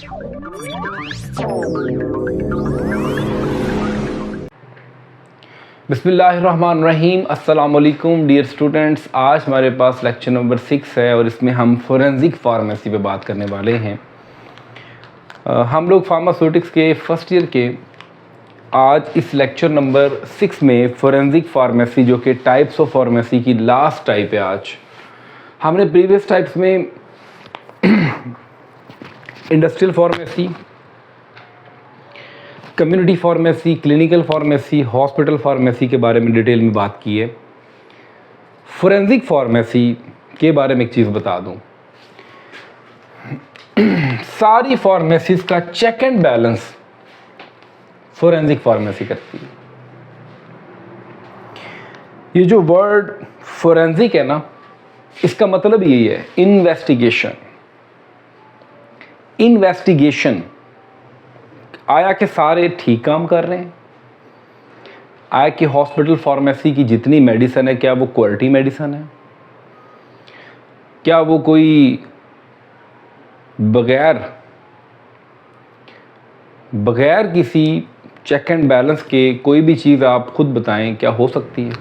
बिस्मिल्लाहिर्रहमानिर्रहीम। अस्सलाम वालेकुम डियर स्टूडेंट्स। आज हमारे पास लेक्चर नंबर 6 है और इसमें हम फोरेंसिक फार्मेसी पे बात करने वाले हैं। हम लोग फार्मास्यूटिक्स के फर्स्ट ईयर के आज इस लेक्चर नंबर 6 में फोरेंसिक फार्मेसी जो कि टाइप्स ऑफ फार्मेसी की लास्ट टाइप है। आज हमने प्रीवियस टाइप्स में industrial pharmacy, community pharmacy, clinical pharmacy, hospital pharmacy के बारे में डिटेल में बात की है। फोरेंसिक फार्मेसी के बारे में एक चीज़ बता दूं, सारी फार्मेसीज का check and balance forensic pharmacy करती है। ये जो वर्ड फोरेंसिक है ना, इसका मतलब यही है इन्वेस्टिगेशन। इन्वेस्टिगेशन आया कि सारे ठीक काम कर रहे हैं, आया कि हॉस्पिटल फार्मेसी की जितनी मेडिसिन है क्या वो क्वालिटी मेडिसिन है, क्या वो कोई बगैर किसी चेक एंड बैलेंस के कोई भी चीज़ आप खुद बताएं क्या हो सकती है।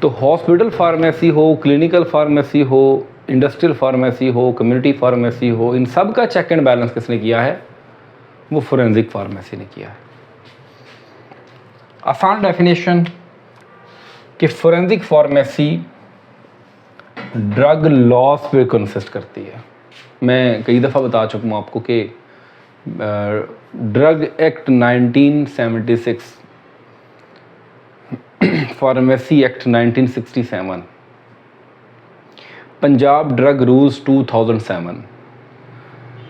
तो हॉस्पिटल फार्मेसी हो, क्लिनिकल फार्मेसी हो, इंडस्ट्रियल फार्मेसी हो, कम्युनिटी फार्मेसी हो, इन सब का चेक एंड बैलेंस किसने किया है? वो फोरेंसिक फार्मेसी ने किया है। आसान डेफिनेशन कि फोरेंसिक फार्मेसी ड्रग लॉस पे कंसिस्ट करती है। मैं कई दफ़ा बता चुका हूँ आपको कि drug act 1976, pharmacy act 1967, Punjab drug rules 2007,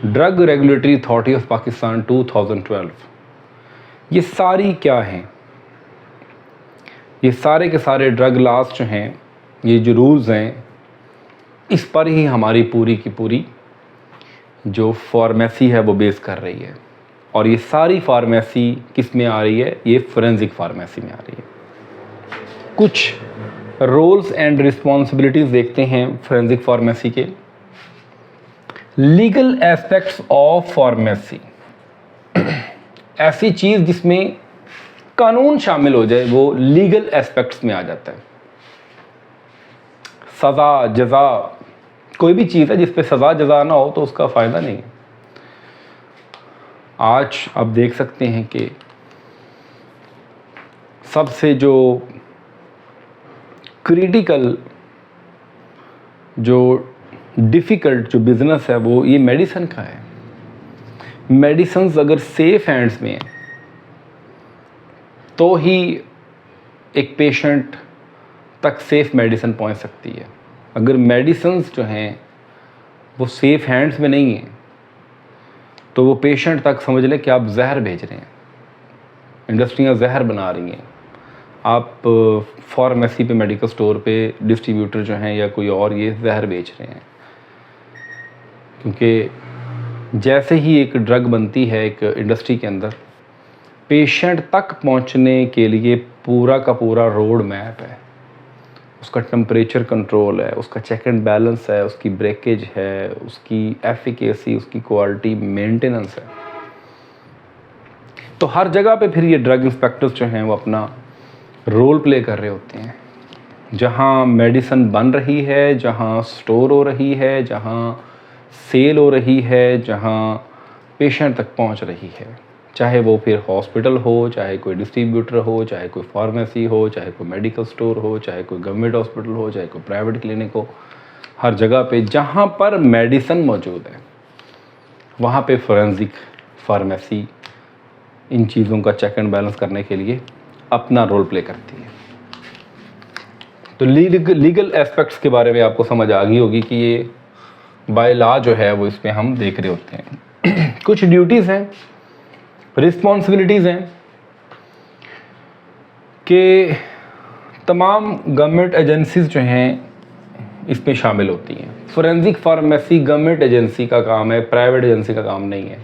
drug regulatory authority of Pakistan 2012, ये सारी क्या हैं? ये सारे के सारे ड्रग लॉज जो हैं, ये जो रूल्स हैं, इस पर ही हमारी पूरी की पूरी जो फार्मेसी है वो बेस कर रही है। और ये सारी फार्मेसी किस में आ रही है? ये फोरेंसिक फार्मेसी में आ रही है। कुछ रोल्स एंड रिस्पॉन्सिबिलिटीज़ देखते हैं फोरेंसिक फार्मेसी के। लीगल एस्पेक्ट्स ऑफ फार्मेसी, ऐसी चीज़ जिसमें कानून शामिल हो जाए वो लीगल एस्पेक्ट्स में आ जाता है। सज़ा जज़ा, कोई भी चीज़ है जिस पे सज़ा जज़ा ना हो तो उसका फ़ायदा नहीं है। आज आप देख सकते हैं कि सबसे जो क्रिटिकल, जो डिफ़िकल्ट जो बिज़नेस है वो ये मेडिसिन का है। मेडिसिन्स अगर सेफ़ हैंड्स में है तो ही एक पेशेंट तक सेफ़ मेडिसिन पहुंच सकती है। अगर मेडिसिन्स जो हैं वो सेफ़ हैंड्स में नहीं हैं तो वो पेशेंट तक समझ लें कि आप जहर भेज रहे हैं, इंडस्ट्रियां जहर बना रही हैं। आप फार्मेसी पे, मेडिकल स्टोर पे डिस्ट्रीब्यूटर जो हैं या कोई और, ये जहर बेच रहे हैं। क्योंकि जैसे ही एक ड्रग बनती है एक इंडस्ट्री के अंदर, पेशेंट तक पहुंचने के लिए पूरा का पूरा रोड मैप है। उसका टेम्परेचर कंट्रोल है, उसका चेक एंड बैलेंस है, उसकी ब्रेकेज है, उसकी एफिकेसी, उसकी क्वालिटी मेंटेनेंस है। तो हर जगह पे फिर ये ड्रग इंस्पेक्टर्स जो हैं वो अपना रोल प्ले कर रहे होते हैं। जहाँ मेडिसिन बन रही है, जहाँ स्टोर हो रही है, जहाँ सेल हो रही है, जहाँ पेशेंट तक पहुँच रही है, चाहे वो फिर हॉस्पिटल हो, चाहे कोई डिस्ट्रीब्यूटर हो, चाहे कोई फार्मेसी हो, चाहे कोई मेडिकल स्टोर हो, चाहे कोई गवर्नमेंट हॉस्पिटल हो, चाहे कोई प्राइवेट क्लिनिक हो, हर जगह पे जहाँ पर मेडिसिन मौजूद है वहाँ पे फोरेंसिक फार्मेसी इन चीज़ों का चेक एंड बैलेंस करने के लिए अपना रोल प्ले करती है। तो लीगल एस्पेक्ट्स के बारे में आपको समझ आ गई होगी कि ये बाय लॉ जो है वो इसमें हम देख रहे होते हैं। कुछ ड्यूटीज़ हैं, रिस्पॉन्सिबिलिटीज़ हैं कि तमाम गवर्नमेंट एजेंसीज़ जो हैं इसमें शामिल होती हैं। फोरेंसिक फार्मेसी गवर्नमेंट एजेंसी का काम है, प्राइवेट एजेंसी का काम नहीं है।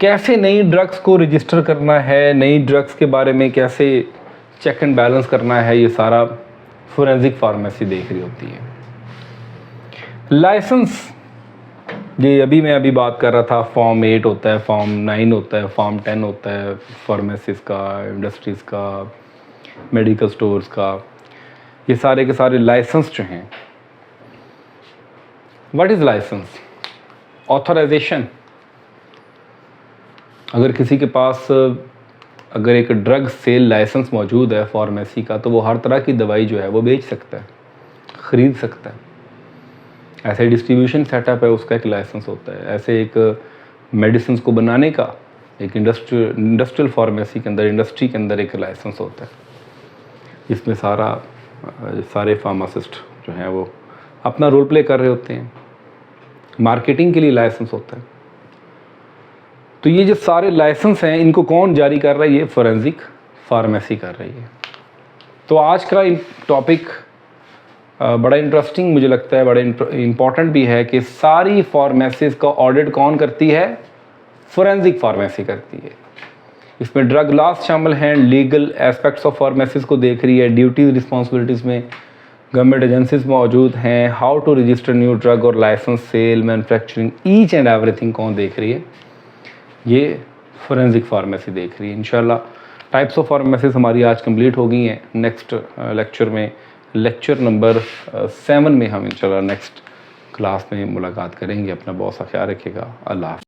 कैसे नई ड्रग्स को रजिस्टर करना है, नई ड्रग्स के बारे में कैसे चेक एंड बैलेंस करना है, ये सारा फोरेंसिक फार्मेसी देख रही होती है। लाइसेंस ये अभी बात कर रहा था, फॉर्म 8 होता है, फॉर्म 9 होता है, फॉर्म 10 होता है, फार्मेसिस का, इंडस्ट्रीज़ का, मेडिकल स्टोर्स का, ये सारे के सारे लाइसेंस जो हैं। What is licence? ऑथराइजेशन। अगर किसी के पास अगर एक ड्रग सेल लाइसेंस मौजूद है फार्मेसी का, तो वो हर तरह की दवाई जो है वो बेच सकता है, ख़रीद सकता है। ऐसे डिस्ट्रीब्यूशन सेटअप है, उसका एक लाइसेंस होता है। ऐसे एक मेडिसिन को बनाने का एक इंडस्ट्रियल फार्मेसी के अंदर, इंडस्ट्री के अंदर एक लाइसेंस होता है। इसमें सारे फार्मासिस्ट जो हैं वो अपना रोल प्ले कर रहे होते हैं। मार्केटिंग के लिए लाइसेंस होता है। तो ये जो सारे लाइसेंस हैं, इनको कौन जारी कर रहा है? ये फोरेंसिक फार्मेसी कर रही है। तो आज का टॉपिक बड़ा इंटरेस्टिंग मुझे लगता है, बड़ा इम्पॉर्टेंट भी है कि सारी फार्मेसीज़ का ऑडिट कौन करती है? फोरेंसिक फार्मेसी करती है। इसमें ड्रग लॉस शामिल हैं, लीगल एस्पेक्ट्स ऑफ फार्मेसीज़ को देख रही है, ड्यूटीज़ रिस्पॉन्सिबिलिटीज़ में गवर्नमेंट एजेंसीज मौजूद हैं, how to register new drug और license, sale, manufacturing, each and everything कौन देख रही है? ये फोरेंसिक फार्मेसी देख रही है। इंशाल्लाह टाइप्स ऑफ फार्मेसीज़ हमारी आज कंप्लीट हो गई हैं। नेक्स्ट लेक्चर में, लेक्चर नंबर 7 में हम इंशाल्लाह नेक्स्ट क्लास में मुलाकात करेंगे। अपना बहुत सा ख्याल रखिएगा। अल्लाह हाफ़िज़।